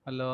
Hello.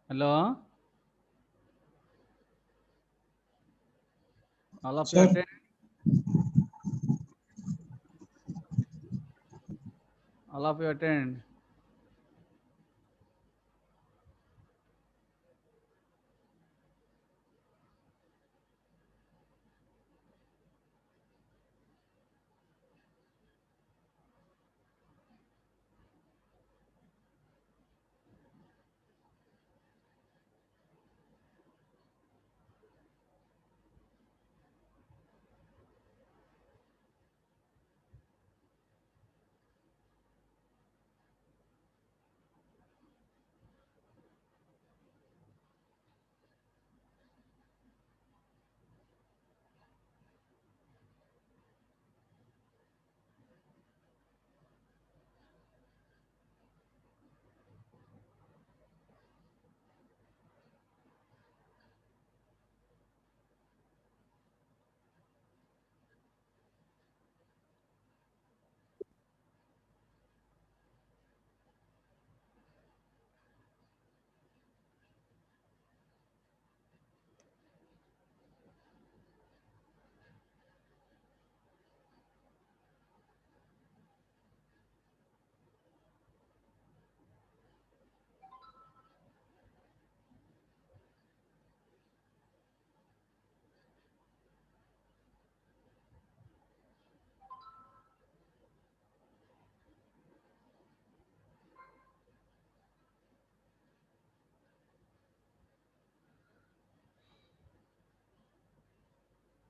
Hello. All of you Sir, attend. All of you attend.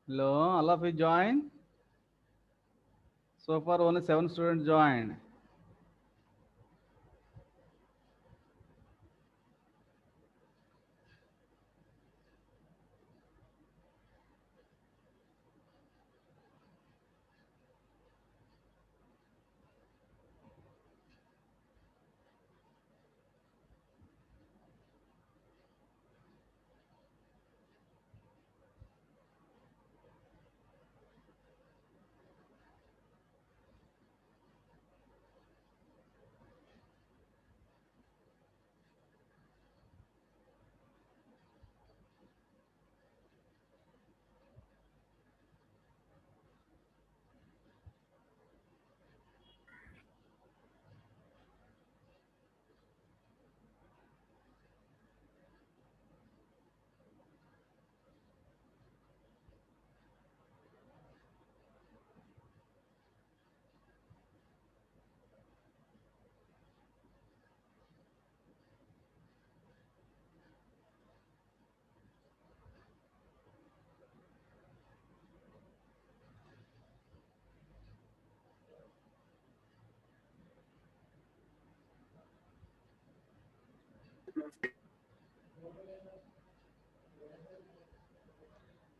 Hello, all of you join. So far, only 7 students joined.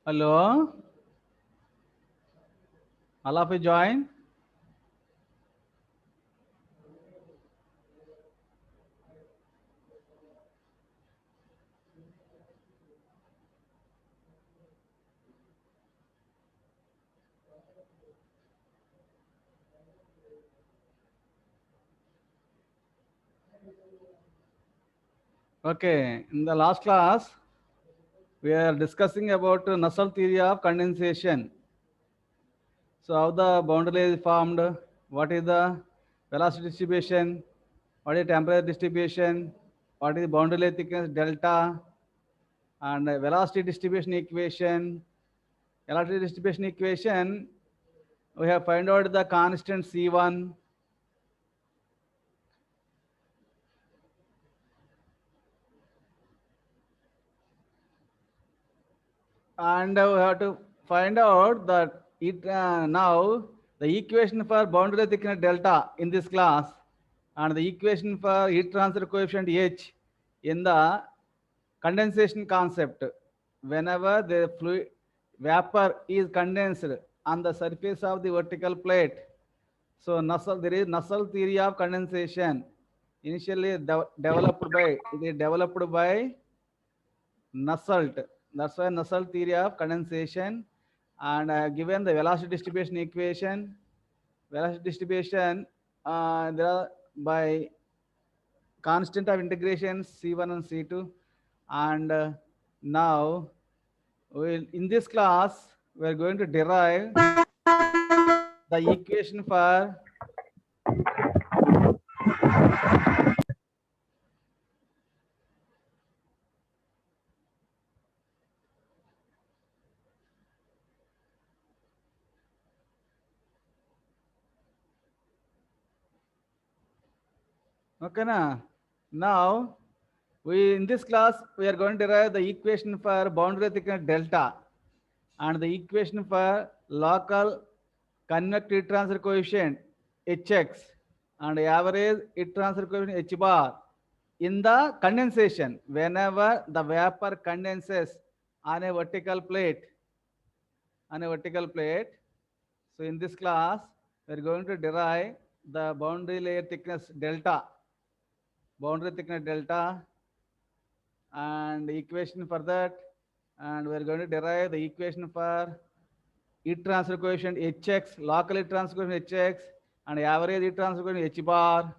Hello? All of you join. Okay, in the last class, we are discussing about Nusselt theory of condensation. So how the boundary is formed, what is the velocity distribution, what is temperature distribution, what is boundary layer thickness delta, and velocity distribution equation. Velocity distribution equation, we have find out the constant C1, and we have to find out that it now the equation for boundary thickness delta in this class and the equation for heat transfer coefficient H in the condensation concept. Whenever the fluid vapor is condensed on the surface of the vertical plate, so there is Nusselt theory of condensation. Initially developed by Nusselt. That's why Nusselt theory of condensation, and given the velocity distribution equation, velocity distribution there are by constant of integration C1 and C2, and now in this class we are going to derive the equation for okay na? Now in this class we are going to derive the equation for boundary thickness delta and the equation for local convective heat transfer coefficient Hx and average heat transfer coefficient H bar in the condensation. Whenever the vapor condenses on a vertical plate, so in this class we are going to derive the boundary layer thickness delta, and the equation for that, and we are going to derive the equation for heat transfer coefficient Hx, local heat transfer coefficient Hx, and average heat transfer coefficient H bar.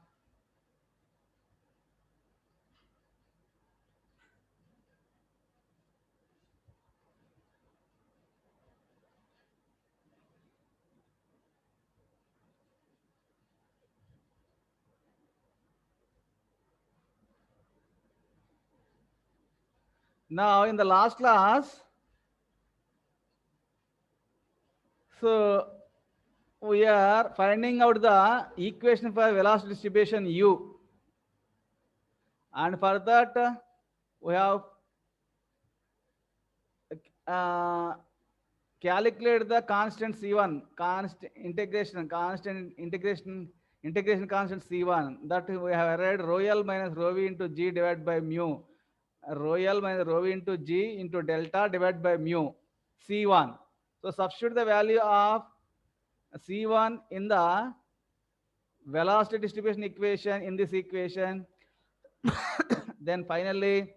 Now in the last class, so we are finding out the equation for velocity distribution U, and for that we have calculate the constant C1, constant integration constant C1, that we have read rho L minus rho V into G divided by mu, rho L minus rho V into G into delta divided by mu C1. So substitute the value of C1 in the velocity distribution equation in this equation. Then finally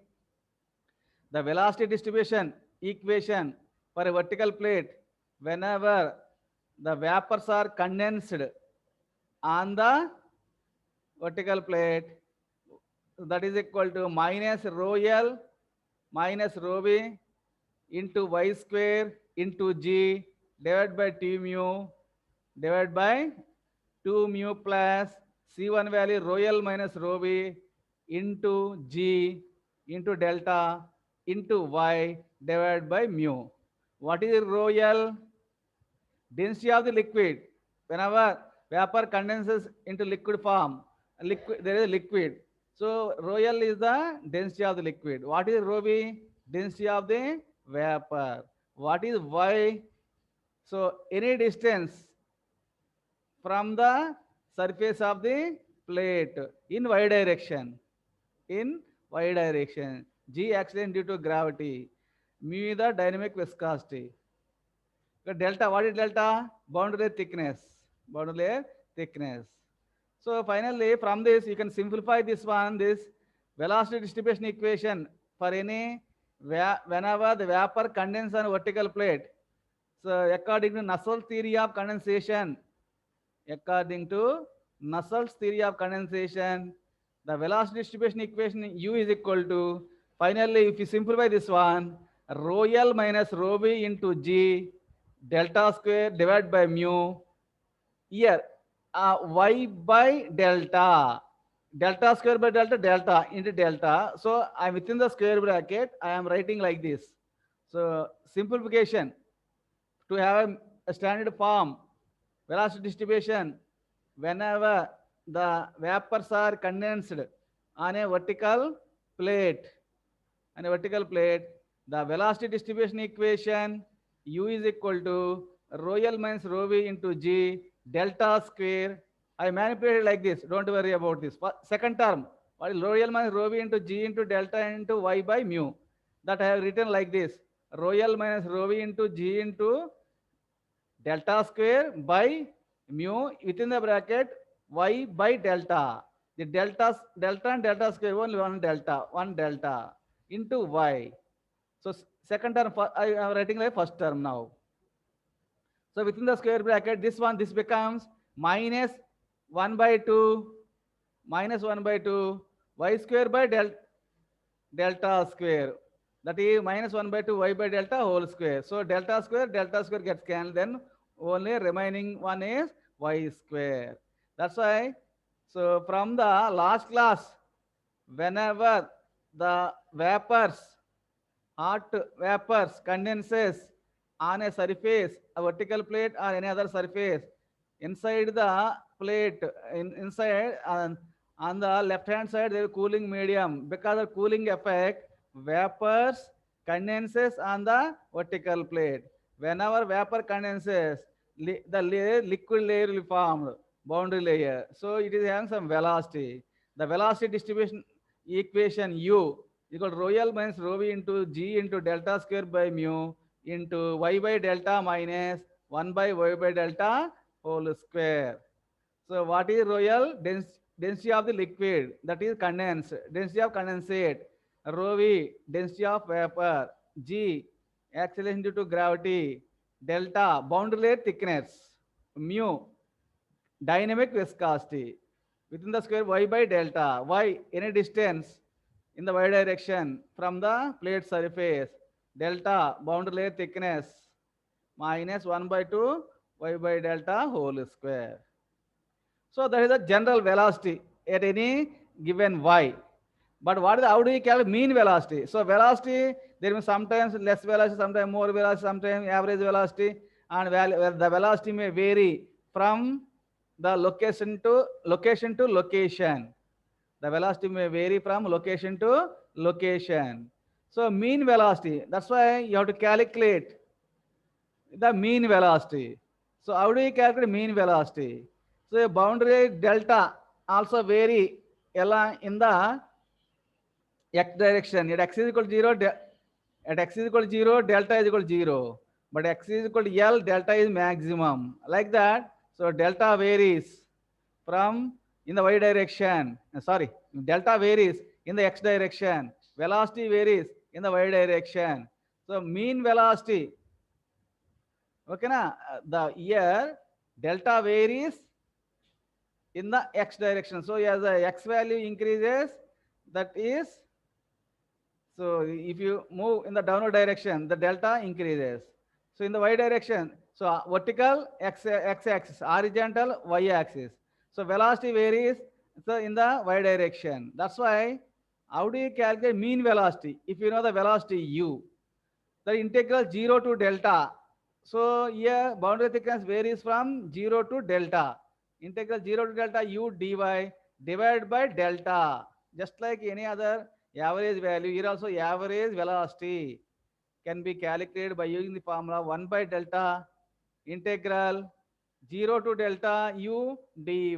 the velocity distribution equation for a vertical plate, whenever the vapors are condensed on the vertical plate, that is equal to minus rho L minus rho V into y square into G divided by T mu divided by 2 mu plus C1 value rho L minus rho V into G into delta into Y divided by mu. What is rho L? Density of the liquid. Whenever vapor condenses into liquid form, there is a liquid. So rho L is the density of the liquid. What is rho V? Density of the vapor. What is Y? So any distance from the surface of the plate in y direction. In y direction, g acceleration due to gravity, mu is the dynamic viscosity. So delta, what is delta? Boundary layer thickness. Boundary layer thickness. So finally, from this, you can simplify this one, this velocity distribution equation for any whenever the vapor condenses on vertical plate. So according to Nusselt's theory of condensation, according to Nusselt's theory of condensation, the velocity distribution equation U is equal to, finally, if you simplify this one, rho L minus rho V into G delta square divided by mu. Here, y by delta, delta square by delta, delta into delta. So I'm within the square bracket, I am writing like this. So simplification to have a standard form, velocity distribution, whenever the vapors are condensed on a vertical plate, the velocity distribution equation U is equal to rho L minus rho V into G delta square. I manipulated like this. Don't worry about this. Second term, what is rho L minus rho V into G into delta into Y by mu? That I have written like this. Rho L minus rho V into G into delta square by mu within the bracket Y by delta. The delta and delta square only one delta into Y. So second term, I am writing like first term now. So within the square bracket, this becomes minus 1 by 2, y square by delta square. That is minus 1 by 2 y by delta whole square. So delta square gets cancelled. Then only remaining one is y square. That's why, so from the last class, whenever the hot vapors condenses on a surface, a vertical plate or any other surface, inside the plate, inside on the left hand side there is cooling medium. Because of cooling effect, vapors condenses on the vertical plate. Whenever vapor condenses, the liquid layer will form, boundary layer. So it is having some velocity. The velocity distribution equation U equal to rho L minus rho V into G into delta square by mu into y by delta minus 1 by y by delta whole square. So what is rho L? Density of the liquid, that is condensed. Density of condensate. Rho V, density of vapor. G, acceleration due to gravity. Delta, boundary layer thickness. Mu, dynamic viscosity. Within the square y by delta. Y, any distance in the y direction from the plate surface. Delta, boundary layer thickness, minus 1 by 2 y by delta whole square. So that is the general velocity at any given y. But how do you calculate mean velocity? So velocity, there is sometimes less velocity, sometimes more velocity, sometimes average velocity, and the velocity may vary from the location to location. The velocity may vary from location to location. So mean velocity, that's why you have to calculate the mean velocity. So how do you calculate mean velocity? So a boundary delta also vary along in the x direction. At x is equal to 0, at x is equal to 0, delta is equal to 0. But x is equal to L, delta is maximum. Like that, so delta varies from in the y direction. Sorry, delta varies in the x direction. Velocity varies in the y direction. So mean velocity, okay na? The here delta varies in the x direction. So as the x value increases, that is, so if you move in the downward direction, the delta increases. So in the y direction, so vertical x axis, horizontal y axis. So velocity varies so in the y direction. That's why, how do you calculate mean velocity? If you know the velocity u, the integral 0 to delta. So here boundary thickness varies from 0 to delta. Integral 0 to delta u dy divided by delta. Just like any other average value, here also average velocity can be calculated by using the formula 1 by delta integral 0 to delta u dy.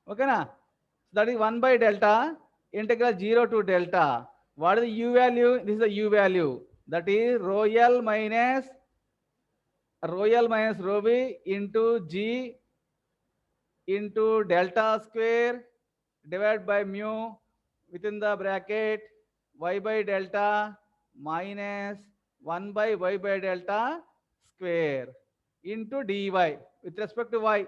Okay na? So that is 1 by delta integral 0 to delta. What is the u value? This is the u value. That is rho L minus rho v into g into delta square divided by mu within the bracket y by delta minus 1 by y by delta square into dy with respect to y.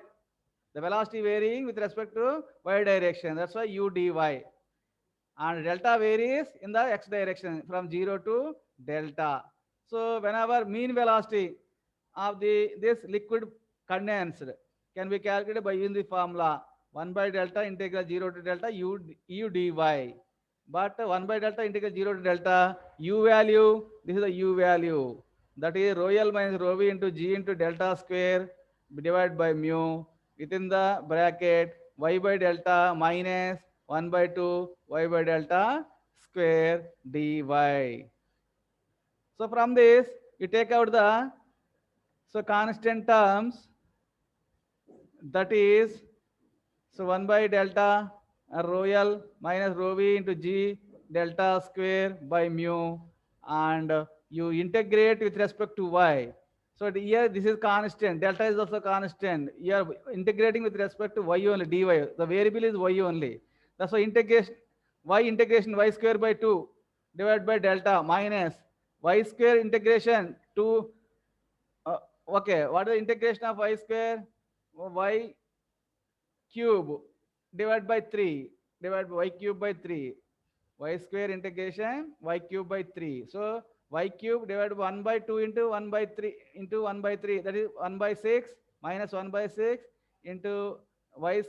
The velocity varying with respect to y direction. That's why u dy. And delta varies in the x direction from 0 to delta. So whenever mean velocity of this liquid condensed can be calculated by using the formula 1 by delta integral 0 to delta u dy. But 1 by delta integral 0 to delta u value, this is the u value. That is rho L minus rho v into g into delta square divided by mu within the bracket y by delta minus 1 by 2 y by delta square dy. So from this, you take out the constant terms, that is, so 1 by delta rho L minus rho v into g delta square by mu, and you integrate with respect to y. So here this is constant, delta is also constant. You are integrating with respect to y only, dy. The variable is y only. That's why integration y square by 2 divided by delta minus y square integration to okay, what is the integration of y square? Y cube divided by 3 divided by y cube by 3. Y square integration y cube by 3. So y cube divided by 1 by 2 into 1 by 3 into 1 by 3. That is 1 by 6 minus 1 by 6 into y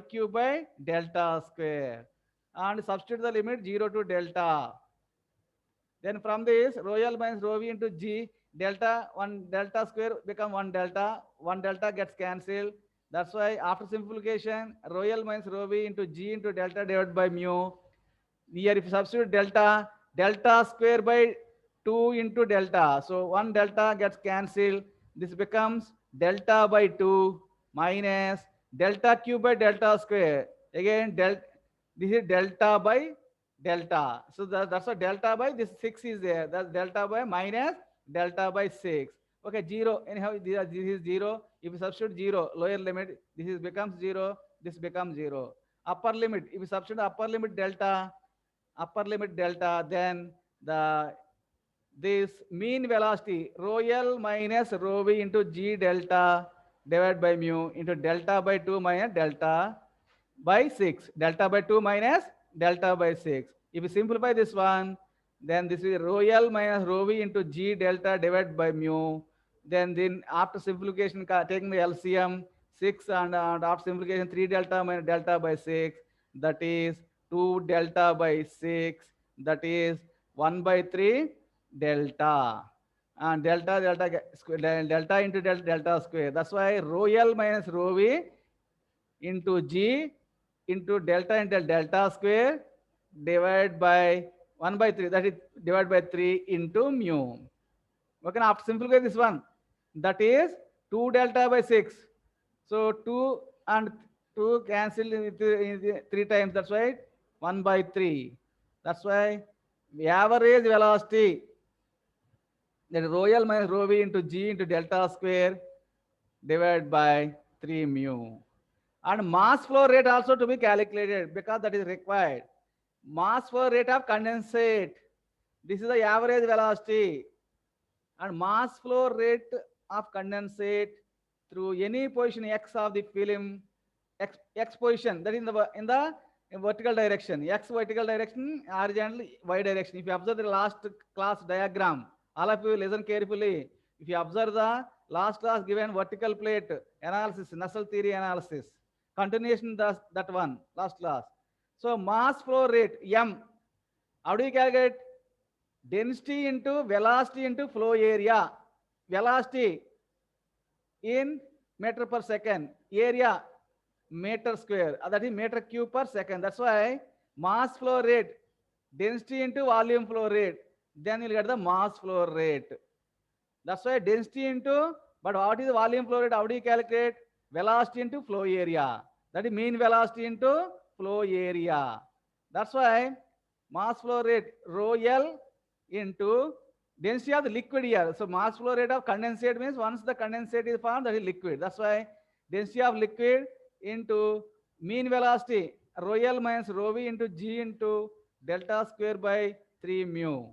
cube by delta square. And substitute the limit 0 to delta. Then from this rho L minus rho v into g delta 1 delta square become 1 delta gets cancelled. That's why after simplification rho L minus rho v into g into delta divided by mu. Here if you substitute delta square by 2 into delta, so 1 delta gets cancelled. This becomes delta by 2 minus delta cube by delta square. Again this is delta by delta. So that's what delta by this 6 is there. That's delta by minus delta by 6. Okay, 0. Anyhow, this is 0. If you substitute 0, lower limit, this is becomes 0. This becomes 0. Upper limit, if you substitute upper limit delta, then this mean velocity rho L minus rho v into g delta divided by mu into delta by 2 minus delta by 6. Delta by 2 minus delta by 6. If you simplify this one, then this is rho L minus rho v into g delta divided by mu. Then after simplification, taking the LCM, 6 and after simplification 3 delta minus delta by 6, that is 2 delta by 6, that is 1 by 3 delta. And delta into delta square. That's why rho L minus rho v into g into delta square divided by 1 by 3, that is divided by 3 into mu. Okay, now after simplify this one, that is 2 delta by 6. So 2 and 2 cancel in 3 times, that's why 1 by 3. That's why the average velocity, that is rho L minus rho v into g into delta square divided by 3 mu. And mass flow rate also to be calculated because that is required. Mass flow rate of condensate. This is the average velocity. And mass flow rate of condensate through any position x of the film, x position, that is in the vertical direction, x vertical direction, horizontal y direction. If you observe the last class diagram, all of you listen carefully. If you observe the last class given vertical plate analysis, Nusselt theory analysis, continuation that one, last class. So mass flow rate, m, how do you calculate? Density into velocity into flow area. Velocity in meter per second, area meter square, that is meter cube per second. That's why mass flow rate, density into volume flow rate, then you'll get the mass flow rate. That's why density into, but what is the volume flow rate? How do you calculate? Velocity into flow area. That is mean velocity into flow area. That's why mass flow rate rho L into density of the liquid here. So mass flow rate of condensate means once the condensate is formed, that is liquid. That's why density of liquid into mean velocity rho L minus rho V into G into delta square by 3 mu.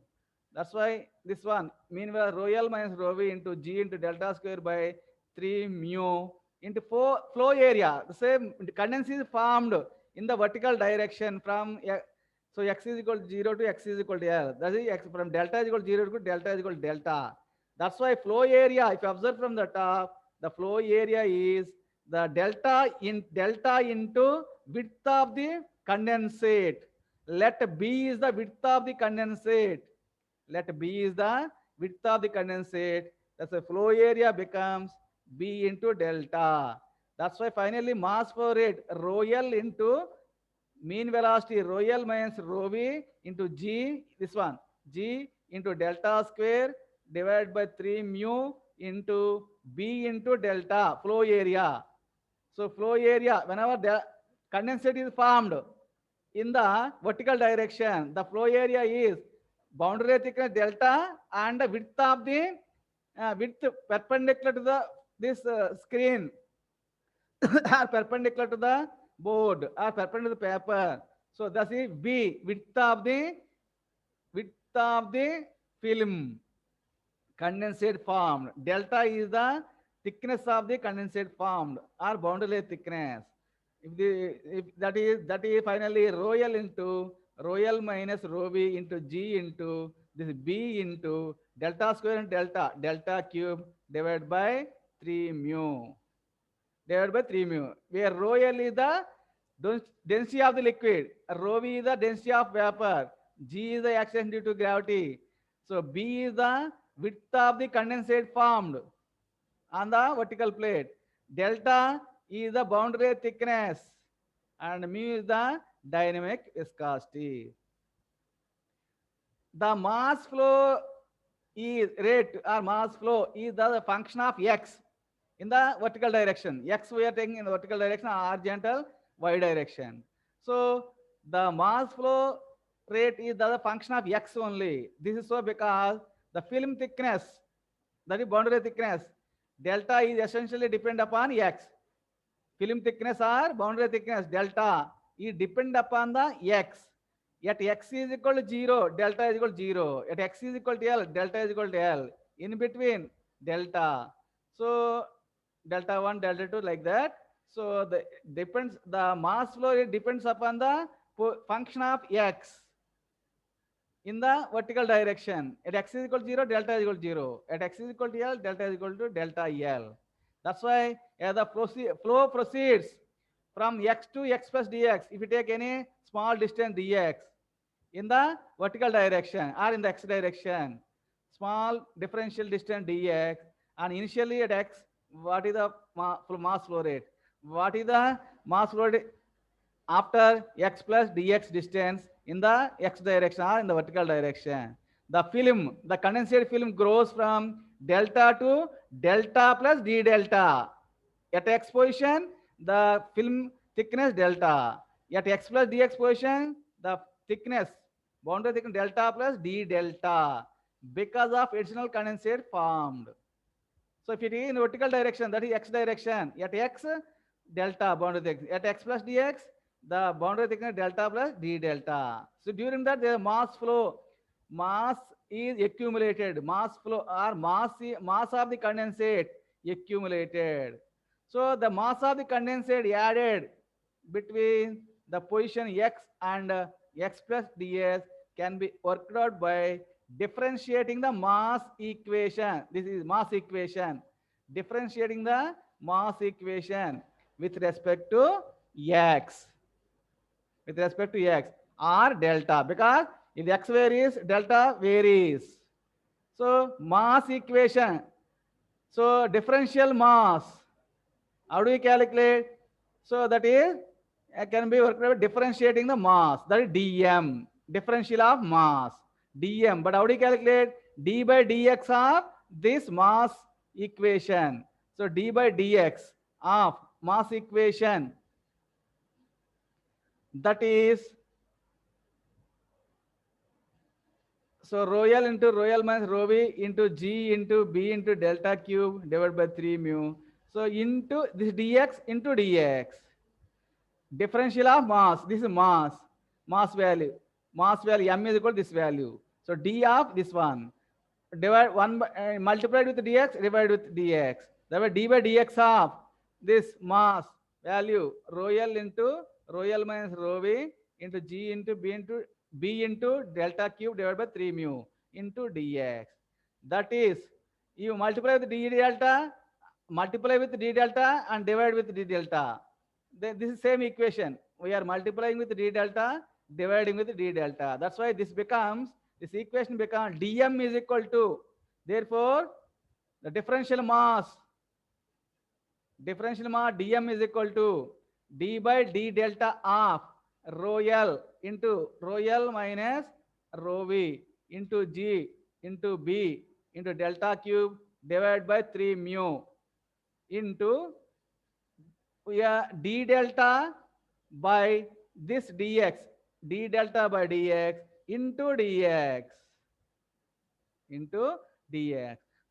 That's why this one mean rho L minus rho V into G into delta square by 3 mu into flow area. The same condensate is formed in the vertical direction from so x is equal to 0 to x is equal to L. That is x from delta is equal to 0 to delta is equal to delta. That's why flow area, if you observe from the top, the flow area is the delta into width of the condensate. Let B is the width of the condensate. Let B is the width of the condensate. That's why flow area becomes B into delta. That's why finally mass flow rate rho L into mean velocity rho L minus rho V into G, this one, G into delta square divided by 3 mu into B into delta, flow area. So flow area, whenever the condensate is formed in the vertical direction, the flow area is boundary thickness delta and the width of the width perpendicular to the this screen are perpendicular to the board or perpendicular to the paper. So that is B, width of the film condensate formed. Delta is the thickness of the condensate formed or boundary layer thickness. If that is finally rho L into rho L minus rho V into G into this B into delta square and delta cube divided by 3 mu divided by 3 mu, where rho L is the density of the liquid, rho V is the density of vapor, G is the acceleration due to gravity. So B is the width of the condensate formed on the vertical plate. Delta is the boundary thickness and mu is the dynamic viscosity. The mass flow is rate or mass flow is the function of x in the vertical direction. X we are taking in the vertical direction, horizontal y direction. So the mass flow rate is the function of x only. This is so because the film thickness, that is boundary thickness, delta is essentially depend upon x. Film thickness or boundary thickness delta is depend upon the x. At x is equal to 0, delta is equal to 0. At x is equal to L, delta is equal to L. In between, delta. So delta 1, delta 2 like that. So the mass flow it depends upon the function of x in the vertical direction. At x is equal to 0, delta is equal to 0. At x is equal to L, delta is equal to delta L. That's why as the flow proceeds from x to x plus dx, if you take any small distance dx in the vertical direction or in the x direction, small differential distance dx, and initially at x, what is the mass flow rate? What is the mass flow rate after x plus dx distance in the x direction or in the vertical direction? The film, the condensate film grows from delta to delta plus d delta. At x position, the film thickness delta. At x plus dx position, the thickness, boundary thickness delta plus d delta because of additional condensate formed. So if it is in vertical direction, that is x direction. At x, delta boundary thickness. At x plus dx, the boundary thickness delta plus d delta. So during that, the mass flow, mass is accumulated. Mass flow or mass of the condensate accumulated. So the mass of the condensate added between the position x and x plus ds can be worked out by differentiating the mass equation. This is mass equation. Differentiating the mass equation with respect to x. With respect to x or delta, because if x varies, delta varies. So mass equation. So differential mass. How do we calculate? So that is can be worked out differentiating the mass. That is dm, differential of mass, dm. But how do you calculate? D by dx of this mass equation. So d by dx of mass equation, that is So rho L into rho L minus rho V into G into B into delta cube divided by 3 mu. So into this dx into dx. Differential of mass. This is mass value. Mass value m is equal to this value. So d of this one. Divide one by, multiplied with dx, divided with dx. That way d by dx of this mass value rho L into rho L minus rho V into G into B into delta cube divided by 3 mu into dx. That is, you multiply with d delta, multiply with d delta and divide with d delta. This is same equation. We are multiplying with d delta, dividing with d delta. That's why this equation becomes dm is equal to, therefore, the differential mass dm is equal to d by d delta of rho L into rho L minus rho V into G into B into delta cube divided by 3 mu into d delta by this dx, d delta by dx into dx.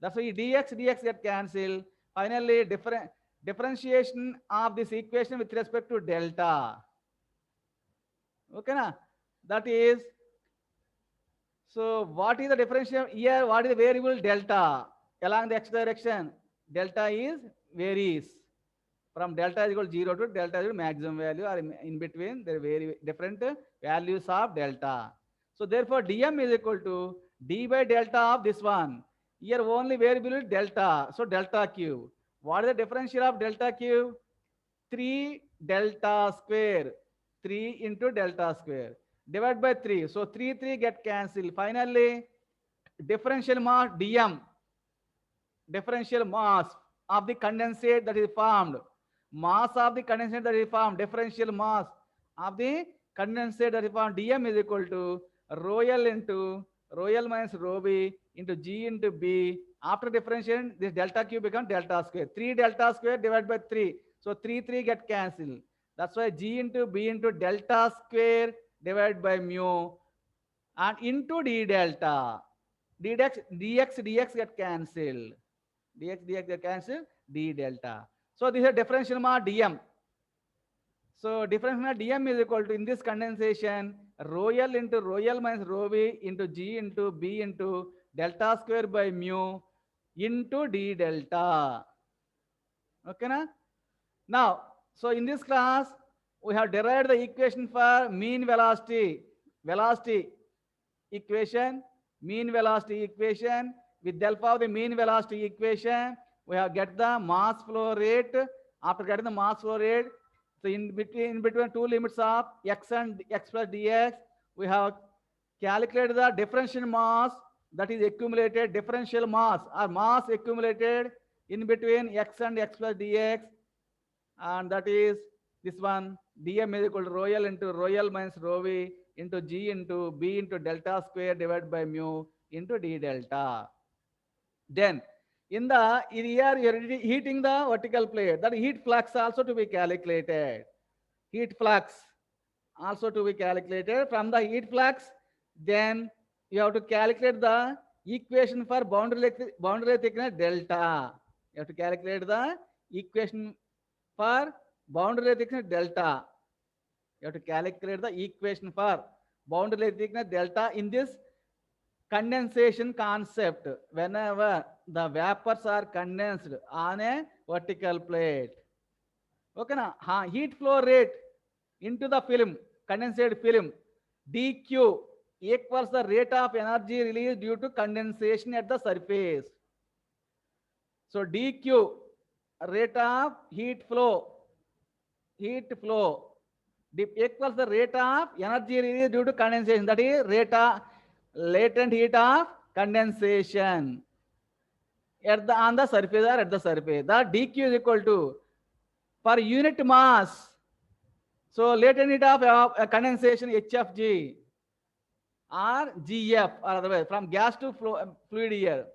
That's why dx get cancelled. Finally, differentiation of this equation with respect to delta. Okay, na? That is, so what is the differential here? What is the variable delta along the x direction? Delta is varies from delta is equal to 0 to delta is equal to maximum value, or in between there are very different values of delta. So therefore dm is equal to d by delta of this one. Here only variable is delta, so delta cube. What is the differential of delta cube? 3 delta square, 3 into delta square divided by 3. So 3 get cancelled. Finally, differential mass dm, differential mass of the condensate that is formed. Mass of the condensate that is formed, differential mass of the condensate that is formed, dm is equal to rho L into rho L minus rho V into G into B. After differentiation, this delta cube becomes delta square. 3 delta square divided by 3. So 3 get cancelled. That's why G into B into delta square divided by mu and into d delta. Dx get cancelled. Dx get cancelled, d delta. So this is a differential mass dm. So differential mass dm is equal to, in this condensation, rho L into rho L minus rho V into G into B into delta square by mu into d delta. Okay, na? Now, so in this class, we have derived the equation for mean velocity equation, with the help of the mean velocity equation, we have get the mass flow rate. After getting the mass flow rate, so in between two limits of x and x plus dx, we have calculated the differential mass that is accumulated, differential mass or mass accumulated in between x and x plus dx, and that is this one, dm is equal to rho L into rho L minus rho V into G into B into delta square divided by mu into d delta. Then in here you are heating the vertical plate. That heat flux also to be calculated. Heat flux also to be calculated. From the heat flux, then you have to calculate the equation for boundary thickness delta. You have to calculate the equation for boundary thickness delta. You have to calculate the equation for boundary thickness delta in this condensation concept. Whenever the vapors are condensed on a vertical plate. Okay, na? Heat flow rate into the film, condensate film, dq equals the rate of energy released due to condensation at the surface. So dq, rate of heat flow equals the rate of energy released due to condensation. That is rate of latent heat of condensation on the surface or at the surface. The dq is equal to, per unit mass, so latent heat of condensation HFG or GF, or otherwise from gas to fluid here,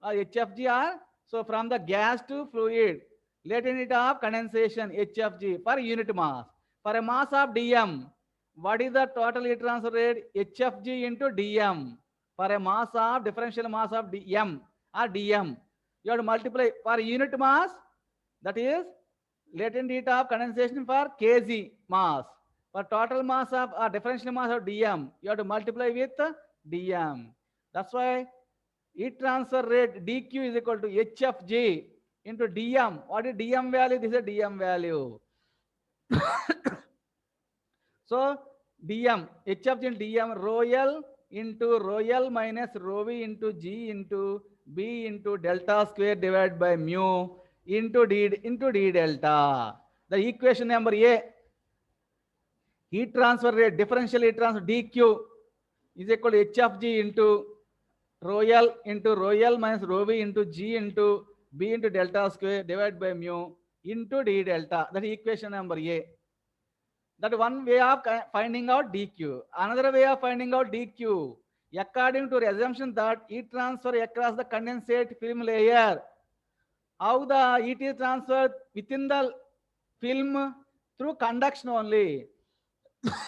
or HFG, or so from the gas to fluid, latent heat of condensation HFG per unit mass. For a mass of dm, what is the total heat transfer rate? HFG into dm for a mass of differential mass of dm or dm, you have to multiply for unit mass, that is latent heat of condensation for kg mass. For total mass of differential mass of dm, you have to multiply with dm. That's why heat transfer rate dq is equal to hfg into dm. What is dm value? This is a dm value. So dm, hfg into dm, rho L into rho L minus rho v into g into b into delta square divided by mu into d delta. The equation number A, heat transfer rate, differential heat transfer dq is equal to h of g into rho L into rho L minus rho v into g into b into delta square divided by mu into d delta. That is equation number A. That one way of finding out dq. Another way of finding out dq, according to the assumption that heat transfer across the condensate film layer. How the heat is transferred within the film? Through conduction only.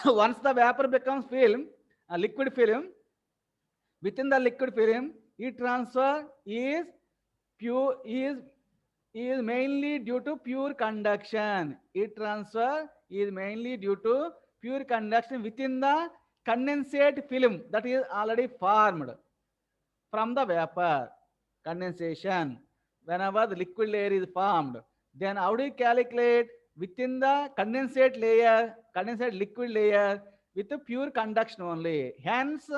Once the vapor becomes film, a liquid film, within the liquid film, heat transfer is pure is mainly due to pure conduction. Heat transfer is mainly due to pure conduction within the condensate film that is already formed from the vapor. Condensation. Whenever the liquid layer is formed, then how do you calculate within the condensate layer, condensate liquid layer with the pure conduction only? Hence,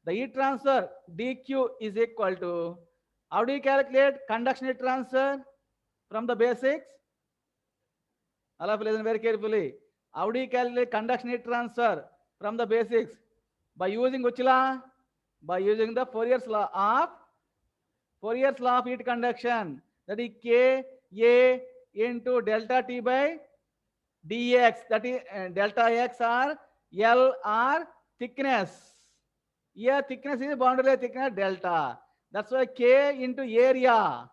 the heat transfer dq is equal to, how do you calculate conduction heat transfer from the basics? All of you listen very carefully. How do you calculate conduction heat transfer from the basics? By using which law? By using the Fourier's law of heat conduction. That is K A into delta T by dx. That is delta x or L or thickness. Here thickness is boundary layer thickness delta. That's why K into area.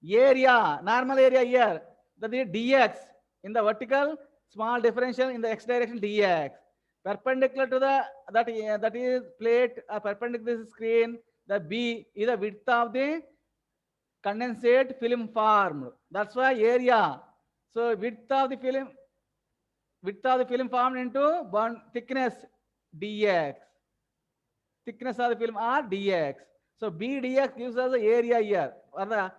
Area, normal area here. That is dx. In the vertical, small differential, in the x direction dx. Perpendicular to the that is plate, perpendicular to the screen. The B is the width of the condensate film formed. That's why area. So width of the film formed into bond thickness dx. Thickness of the film are dx. So B dx gives us the area here for the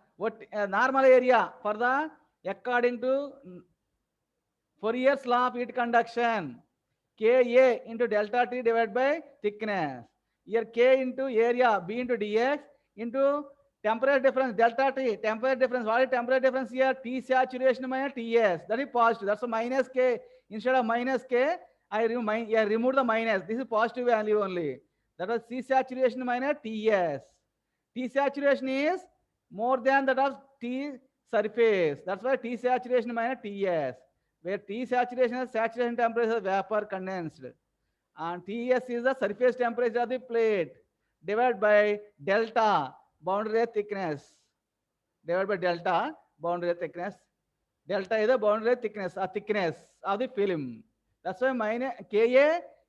normal area for the according to Fourier's law of heat conduction. Ka into delta T divided by thickness. Here K into area, B into dx into temperature difference, delta T, temperature difference. What is temperature difference here? T saturation minus Ts. That is positive. That's a minus K. Instead of minus K, I remove the minus. This is positive value only. That was C saturation minus Ts. T saturation is more than that of T surface. That's why T saturation minus Ts. Where T saturation is saturation temperature of vapor condensed. And Ts is the surface temperature of the plate divided by delta boundary layer thickness. Divided by delta boundary layer thickness. Delta is the boundary layer thickness of the film. That's why minus Ka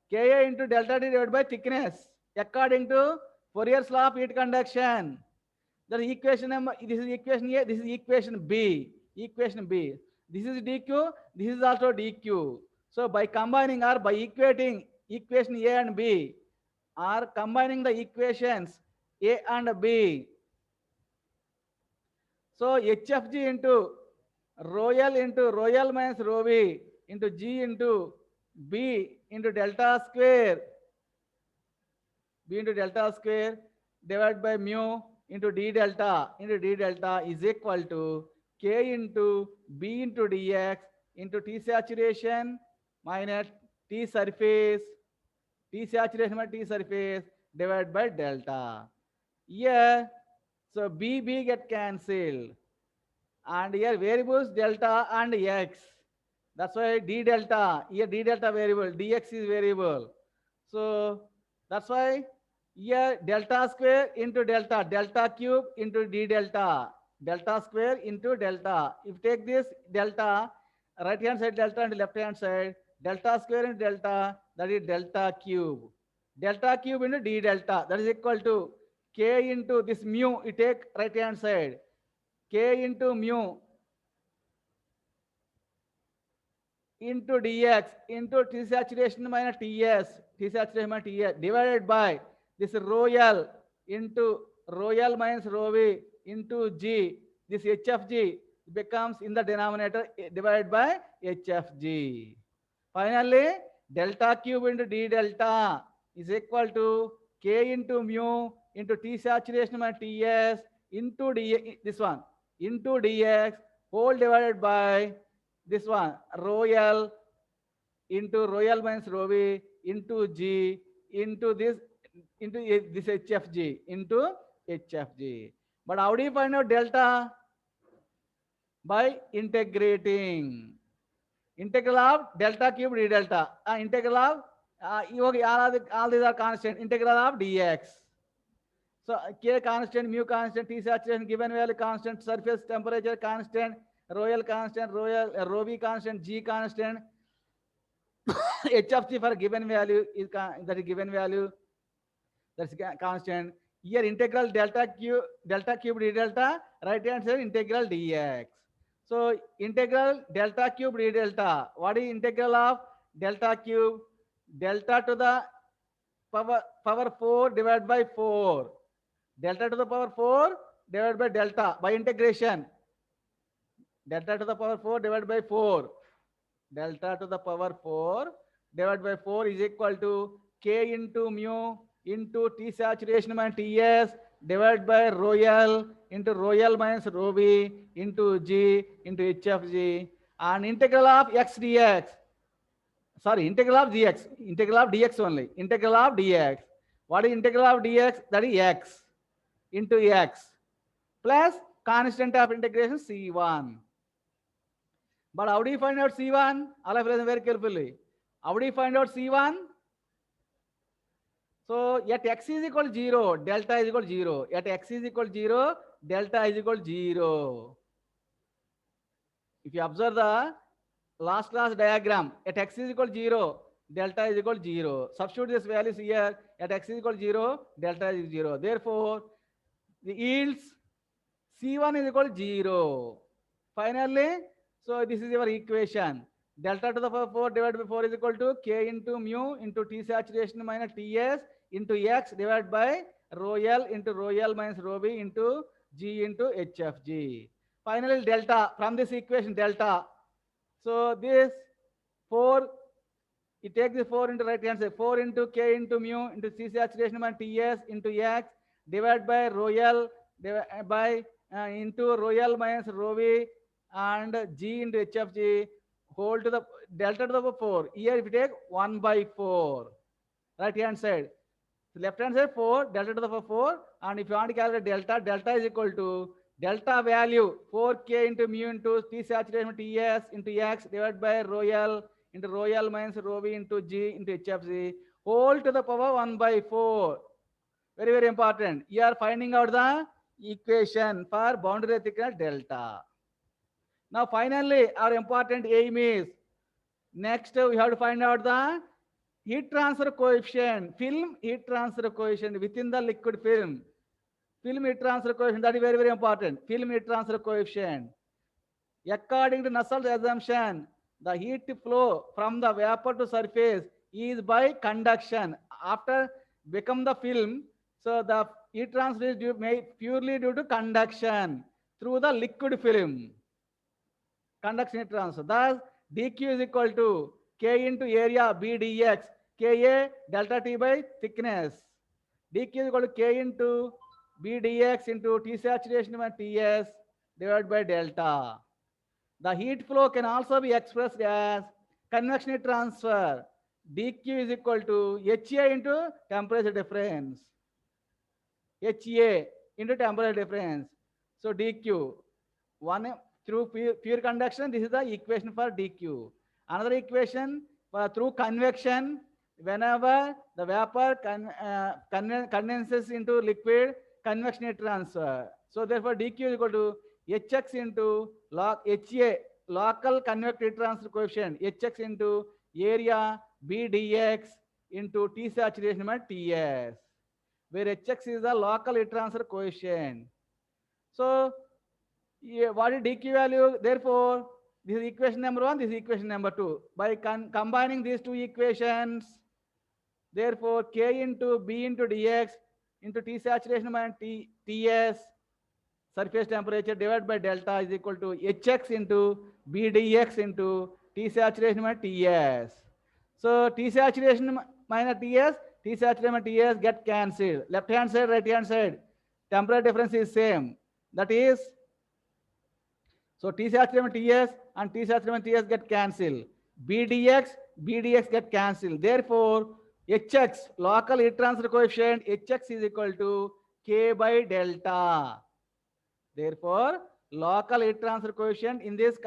into delta T divided by thickness according to Fourier's law of heat conduction. The equation number, this is equation A, this is equation B. Equation B. This is dq, this is also dq. So by combining or by equating equation A and B, or combining the equations A and B. So hfg into rho L minus rho v into g into b into delta square divided by mu into d delta is equal to K into B into dx into T saturation minus T surface divided by delta. Here, so B get cancelled. And here variables delta and x. That's why d delta, here d delta variable, dx is variable. So that's why here delta square into delta cube into d delta square into delta. If you take this delta, right hand side delta and left hand side, delta square into delta, that is delta cube. delta cube into d delta, that is equal to k into this mu, you take right hand side, k into mu into dx into T saturation minus Ts, T saturation minus Ts divided by this rho L into rho L minus rho V into G. This HFG becomes in the denominator divided by HFG. Finally, delta cube into d delta is equal to k into mu into T saturation minus Ts into d, this one, into dx whole divided by this one, rho L into rho L minus rho V into G into this HFG into HFG. But how do you find out delta? By integrating. Integral of delta cube d delta. Integral of all these are constant. Integral of dx. So k constant, mu constant, T saturation given value constant, surface temperature constant, rho L constant, rho V constant, G constant. HFC for given value is that is given value, that's constant. Here integral delta cube d delta, right hand side integral dx. So integral delta cube d delta. What is integral of delta cube? Delta to the power 4 divided by 4. Delta to the power 4 divided by delta by integration. Delta to the power 4 divided by 4. Delta to the power 4 divided by 4 is equal to k into mu into T saturation minus Ts divided by rho L into rho L minus rho V into G into HFG, and integral of x dx. Sorry, integral of dx. Integral of dx only. Integral of dx. What is integral of dx? That is x into x plus constant of integration C1. But how do you find out C1? All of listen very carefully. How do you find out C1? So at x is equal to 0, delta is equal to 0. At x is equal to 0, delta is equal to 0. If you observe the last class diagram, at x is equal to 0, delta is equal to 0. Substitute this values here. At x is equal to 0, delta is 0. Therefore, the yields C1 is equal to 0. Finally, so this is your equation. Delta to the power 4 divided by 4 is equal to k into mu into T saturation minus Ts into x divided by rho L into rho L minus rho V into G into HFG. Finally, delta from this equation, delta. So this 4, you take the 4 into right hand side, 4 into k into mu into T saturation minus Ts into x divided by rho L by into rho L minus rho V and G into HFG whole to the delta to the power 4. Here if you take 1 by 4, right hand side. So left hand side 4, delta to the power 4, and if you want to calculate delta, delta is equal to delta value 4k into mu into T saturation Ts into x divided by rho L into rho L minus rho V into G into HFG whole to the power 1 by 4. Very, very important. You are finding out the equation for boundary thickness delta. Now finally, our important aim is, next we have to find out the heat transfer coefficient, film heat transfer coefficient within the liquid film. Film heat transfer coefficient, that is very, very important. Film heat transfer coefficient. According to Nusselt's assumption, the heat flow from the vapor to surface is by conduction. After become the film, so the heat transfer is purely due to conduction through the liquid film. Conduction heat transfer. Thus, dq is equal to k into area b dx, Ka delta T by thickness. dq is equal to k into b dx into T saturation by Ts divided by delta. The heat flow can also be expressed as convection heat transfer. dq is equal to HA into temperature difference. HA into temperature difference. So dq, one through pure conduction, this is the equation for dq. Another equation for through convection, whenever the vapor condenses into liquid, convection heat transfer. So therefore dq is equal to Hx into HA, local convective heat transfer coefficient, Hx into area b dx into T saturation minus Ts, where Hx is the local heat transfer coefficient. So yeah, what is dq value? Therefore, this is equation number 1, this is equation number 2. By combining these two equations, therefore k into b into dx into T saturation minus Ts surface temperature divided by delta is equal to Hx into b dx into T saturation minus Ts. So T saturation minus Ts, T saturation minus Ts get cancelled. Left hand side, right hand side, temperature difference is same. That is, so T saturation Ts and T saturation Ts get cancelled. BDX get cancelled. Therefore, Hx, local heat transfer coefficient, Hx is equal to K by delta. Therefore, local heat transfer coefficient in this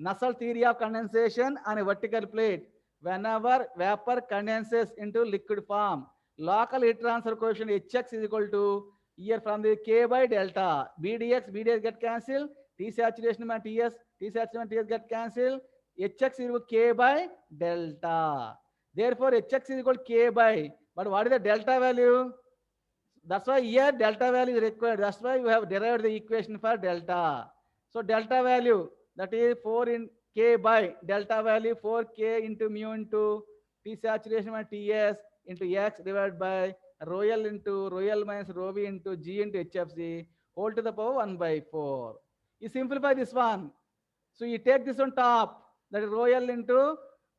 Nusselt theory of condensation on a vertical plate, whenever vapor condenses into liquid form, local heat transfer coefficient Hx is equal to here from the K by delta. BDX get cancelled. T saturation and T saturation and Ts get cancelled. Hx is equal to K by delta. Therefore, Hx is equal to K by, but what is the delta value? That's why here delta value is required. That's why you have derived the equation for delta. So delta value, that is 4 in K by delta value 4K into mu into T saturation minus Ts into X divided by rho L into rho L minus rho V into G into HFC whole to the power 1 by 4. You simplify this one. So you take this on top, that is rho L into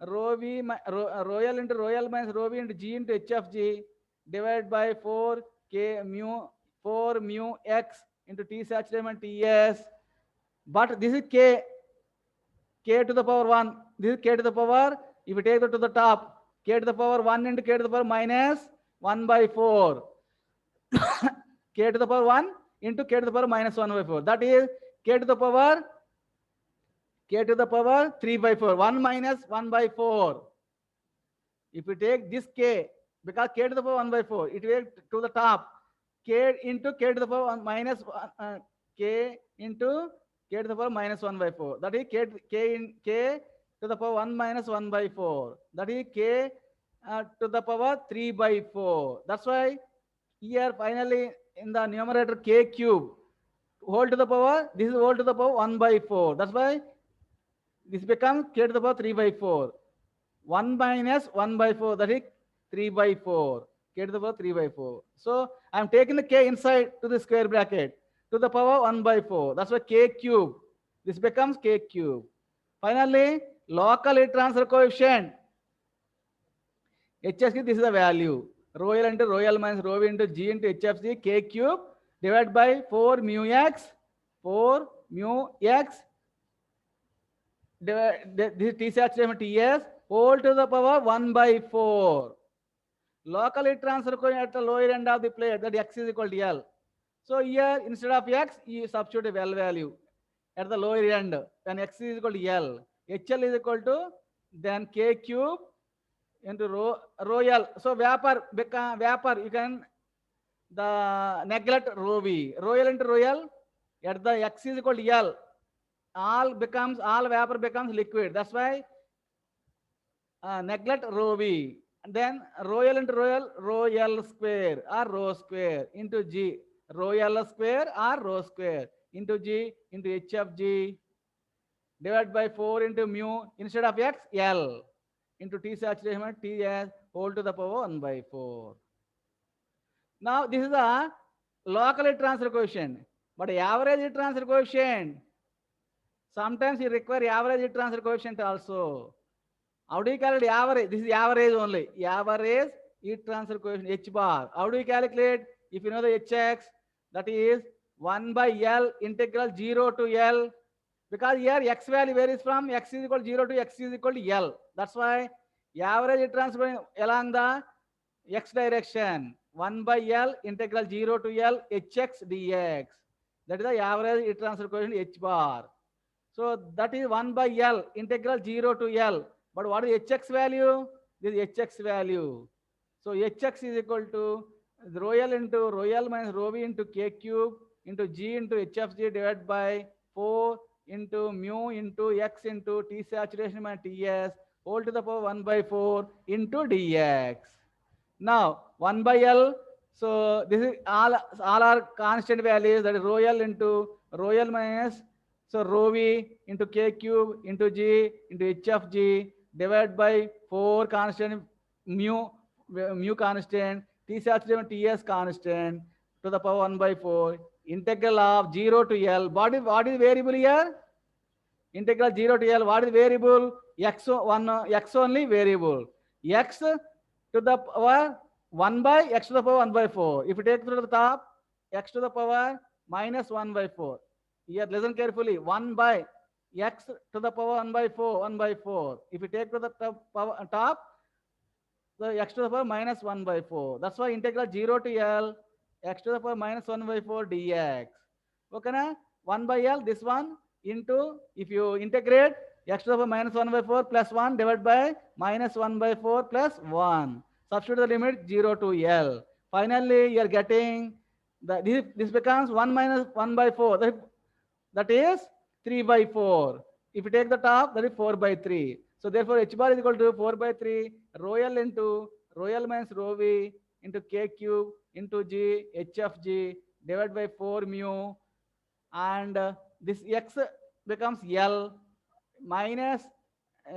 rho V, rho L into rho L minus rho V into G into HFG divided by 4 K mu 4 mu X into T saturation and Ts. But this is K to the power 1. This is K to the power, if you take it to the top, K to the power 1 into K to the power minus 1 by 4. K to the power 1 into K to the power minus 1 by 4. That is K to the power 3 by 4. 1 minus 1 by 4. If you take this K, because K to the power 1 by 4, it will to the top. K into K to the power 1 minus K into K to the power minus 1 by 4. That is K to the power 1 minus 1 by 4. That is K to the power 3 by 4. That's why here finally in the numerator K cube, whole to the power, this is whole to the power 1 by 4. That's why this becomes K to the power 3 by 4. 1 minus 1 by 4, that is 3 by 4. K to the power 3 by 4. So I am taking the K inside to the square bracket to the power 1 by 4. That's why K cube. This becomes K cube. Finally, local heat transfer coefficient. HFC, this is the value. Rho L into rho L minus rho V into G into HFC K cube divided by 4 mu X. 4 mu X. This is T saturation Ts whole to the power 1 by 4. Local heat transfer coefficient at the lower end of the plate, that X is equal to L. So here instead of X, you substitute a L value at the lower end. Then X is equal to L. HL is equal to then K cube into rho L. So vapor, you can neglect rho V. Rho L into rho L at the X is equal to L. All vapor becomes liquid. That's why neglect rho V. And then rho L into rho L square or rho square into G. Rho L square or rho square into G into HFG divided by 4 into mu instead of X, L into T saturation Ts whole to the power 1 by 4. Now this is a local heat transfer coefficient, but average heat transfer coefficient, sometimes you require average heat transfer coefficient also. How do you calculate average? This is average only. Average heat transfer coefficient H bar. How do you calculate? If you know the Hx, that is 1 by L integral 0 to L. Because here X value varies from X is equal to 0 to X is equal to L. That's why average heat transfer along the X direction. 1 by L integral 0 to L Hx dx. That is the average heat transfer coefficient H bar. So that is 1 by L integral 0 to L. But what is Hx value? This is Hx value. So Hx is equal to rho L into rho L minus rho V into K cube into G into HFG divided by 4 into mu into X into T saturation minus Ts whole to the power 1 by 4 into dx. Now 1 by L. So this is all are constant values. That is rho L into rho L minus so rho V into K cube into G into H of G divided by 4 constant mu constant T saturation Ts constant to the power 1 by 4 integral of 0 to L. What is variable here? Integral 0 to L. What is variable? X only variable. X to the power 1 by x to the power 1 by 4. If you take to the top, x to the power minus 1 by 4. Here, listen carefully. 1 by x to the power 1 by 4, 1 by 4. If you take to the top, the x to the power minus 1 by 4. That's why integral 0 to L, x to the power minus 1 by 4 dx. Okay, na? 1 by L, this one into, if you integrate, x to the power minus 1 by 4 plus 1 divided by minus 1 by 4 plus 1. Substitute the limit 0 to L. Finally, you are getting, this becomes 1 minus 1 by 4. That is 3 by 4. If you take the top, that is 4 by 3. So therefore, h bar is equal to 4 by 3 rho L into rho L minus rho V into K cube into G H of G divided by 4 mu, and this x becomes L minus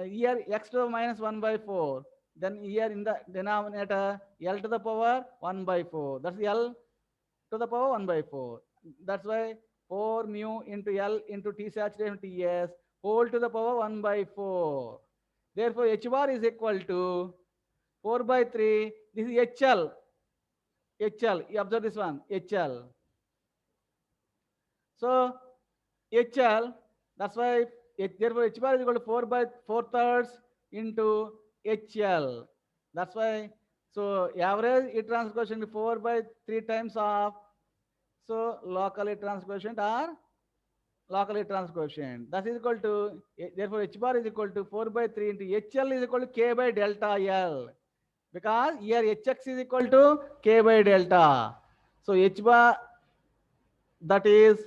here x to the minus 1 by 4. Then here in the denominator L to the power 1 by 4. That's L to the power 1 by 4. That's why 4 mu into L into T saturation Ts whole to the power 1 by 4. Therefore, h bar is equal to 4 by 3. This is HL. HL. You observe this one. HL. So, HL. That's why, therefore, h bar is equal to 4 by 4 thirds into HL. That's why, so average heat transfer coefficient 4 by 3 times of, so local heat transfer coefficient or local heat transfer coefficient. That is equal to, therefore h bar is equal to 4 by 3 into HL is equal to K by delta L. Because here Hx is equal to K by delta. So h bar, that is,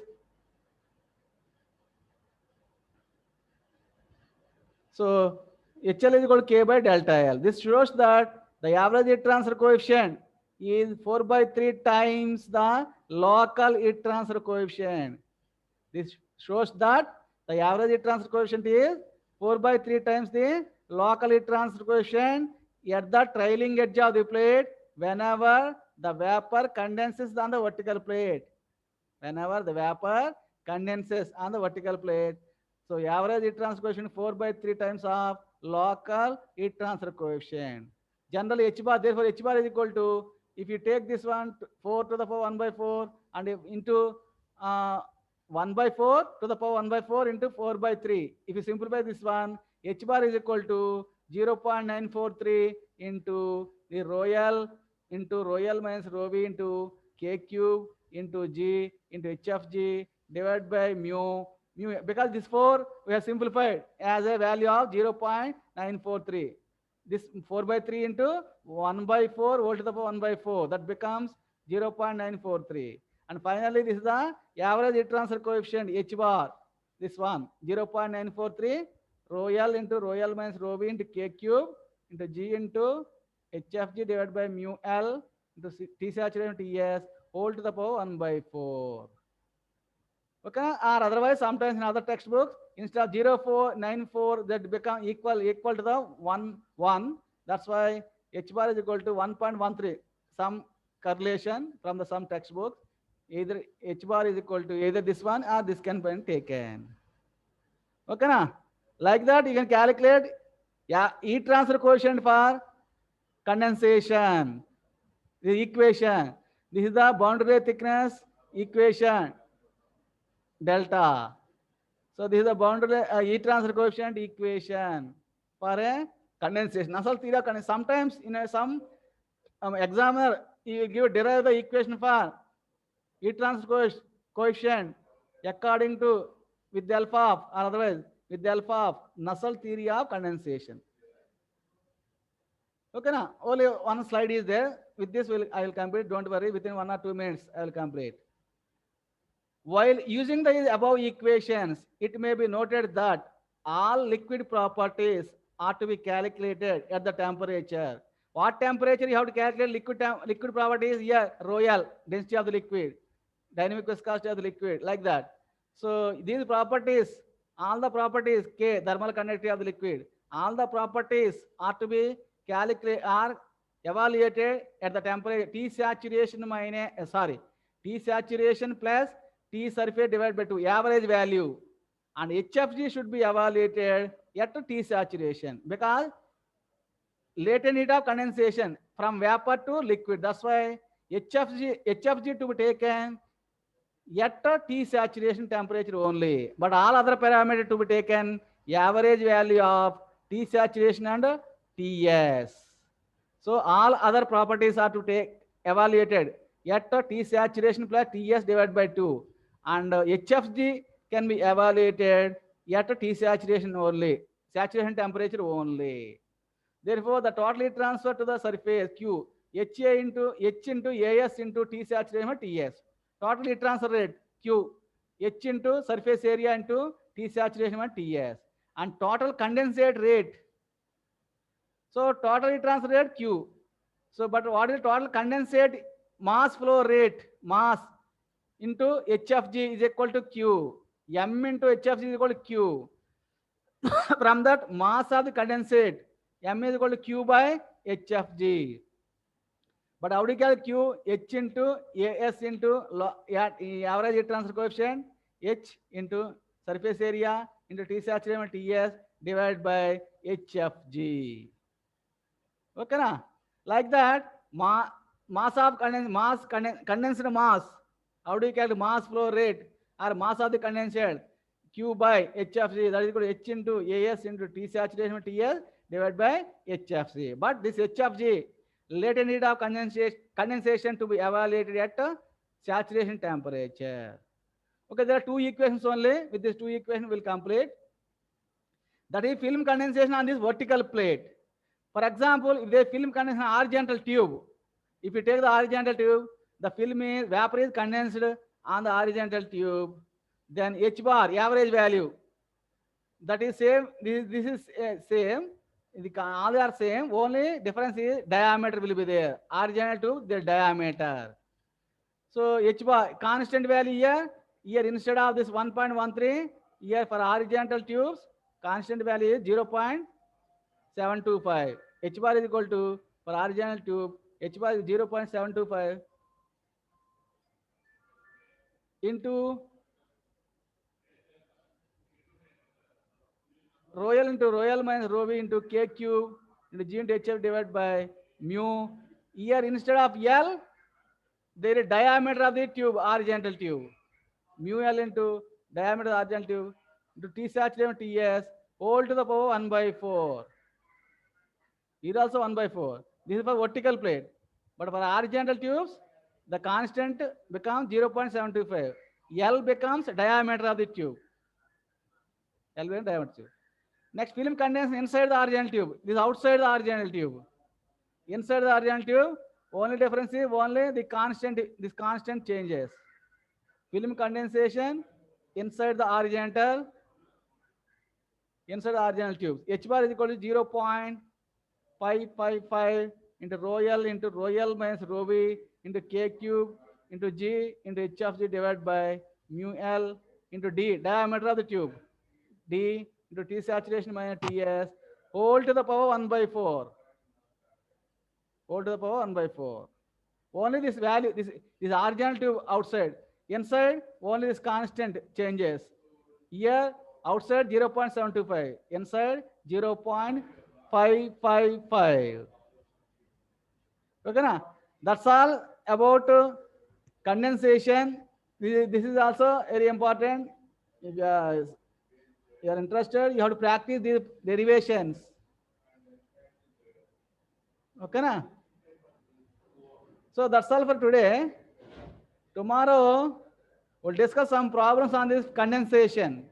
so HL is equal to K by delta L. This shows that the average heat transfer coefficient is 4 by 3 times the local heat transfer coefficient. This shows that the average heat transfer coefficient is 4 by 3 times the local heat transfer coefficient at the trailing edge of the plate whenever the vapor condenses on the vertical plate. Whenever the vapor condenses on the vertical plate. So average heat transfer coefficient 4 by 3 times of local heat transfer coefficient. Generally h bar, therefore h bar is equal to, if you take this one 4 to the power 1 by 4 and into 1 by 4 to the power 1 by 4 into 4 by 3. If you simplify this one, h bar is equal to 0.943 into the rho L minus rho V into K cube into G into H of G divided by mu. Because this 4 we have simplified as a value of 0.943. This 4 by 3 into 1 by 4 whole to the power 1 by 4. That becomes 0.943. And finally, this is the average heat transfer coefficient h bar. This one 0.943 rho L into rho L minus rho V into K cube into G into H of G divided by mu L into T saturation Ts whole to the power 1 by 4. Okay, or otherwise sometimes in other textbooks instead of 0.494 that become equal to the 1. That's why h bar is equal to 1.13. Some correlation from the some textbooks. Either h bar is equal to either this one or this can be taken. Okay, na? Like that you can calculate heat transfer coefficient for condensation. The equation. This is the boundary thickness equation delta. So this is the boundary heat transfer coefficient equation for a condensation. Sometimes in some examiner you give derive the equation for heat transfer coefficient according to with the alpha of, or otherwise with the alpha of Nusselt theory of condensation. Okay, now only one slide is there. With this I will complete. Don't worry, within 1 or 2 minutes I will complete. While using the above equations, it may be noted that all liquid properties are to be calculated at the temperature. What temperature you have to calculate liquid properties? Yeah, Royal, density of the liquid, dynamic viscosity of the liquid, like that. So these properties, all the properties, K, thermal conductivity of the liquid, all the properties are to be calculated, are evaluated at the temperature T saturation T saturation plus T surface divided by 2, average value. And HFG should be evaluated at T saturation, because latent heat of condensation from vapor to liquid. That's why HFG to be taken at a T saturation temperature only. But all other parameters to be taken average value of T saturation and Ts. So all other properties are to take evaluated at a T saturation plus Ts divided by 2. And HFG can be evaluated at a T saturation only, saturation temperature only. Therefore, the total heat transfer to the surface Q, HA into H into AS into T saturation Ts. Total heat transfer rate Q, H into surface area into T saturation Ts. And total condensate rate. So total heat transfer rate Q. So, but what is total condensate mass flow rate? Mass into HFG is equal to Q. M into HFG is equal to Q. From that, mass of the condensate, M is equal to Q by HFG. But how do you calculate Q? H into AS into average heat transfer coefficient, H into surface area into T saturation Ts divided by HFG. Okay, na? Like that, mass of condensed mass. How do you calculate mass flow rate or mass of the condensate? Q by HFC, that is equal to H into AS into T saturation Ts divided by HFC. But this HFG, latent heat of condensation to be evaluated at saturation temperature. Okay, there are two equations only. With these two equations, we'll complete. That is film condensation on this vertical plate. For example, if the film condensation on horizontal tube, if you take the horizontal tube, the vapor is condensed on the horizontal tube, then H bar, average value, that is same, this is same, all are same, only difference is diameter will be there. Horizontal tube, their diameter. So H bar, constant value here instead of this 1.13, here for horizontal tubes, constant value is 0.725. H bar is equal to, for horizontal tube, H bar is 0.725 into Royal minus rho v into K cube into G into HF divided by mu. Here instead of L, there is diameter of the tube, horizontal tube. Mu L into diameter of the horizontal tube into T saturation Ts whole to the power 1 by 4. Here also 1 by 4. This is for vertical plate. But for horizontal tubes, the constant becomes 0.725. L becomes diameter of the tube. L becomes diameter tube. Next, film condenses inside the horizontal tube. This is outside the horizontal tube. Inside the horizontal tube, only difference is only the constant, this constant changes. Film condensation inside the horizontal tube. H bar is equal to 0.555 into Royal minus rho v into K cube into G into H of G divided by mu L into D, diameter of the tube. D into T saturation minus Ts whole to the power 1 by 4. Whole to the power 1 by 4. Only this value, this horizontal tube outside. Inside, only this constant changes. Here, outside 0.725. Inside, 0.555. Okay, na? That's all about condensation. This is also very important. If you are interested, you have to practice these derivations. Okay, na? So that's all for today. Tomorrow, we'll discuss some problems on this condensation.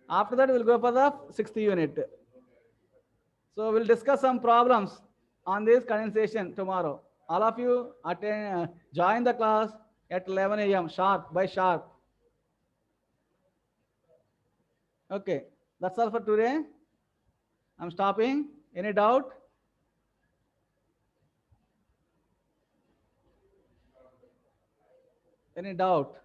After that, we'll go for the 6th unit. So we'll discuss some problems on this condensation tomorrow. All of you attend, join the class at 11 a.m. sharp, by sharp. Okay, that's all for today. I'm stopping. Any doubt? Any doubt?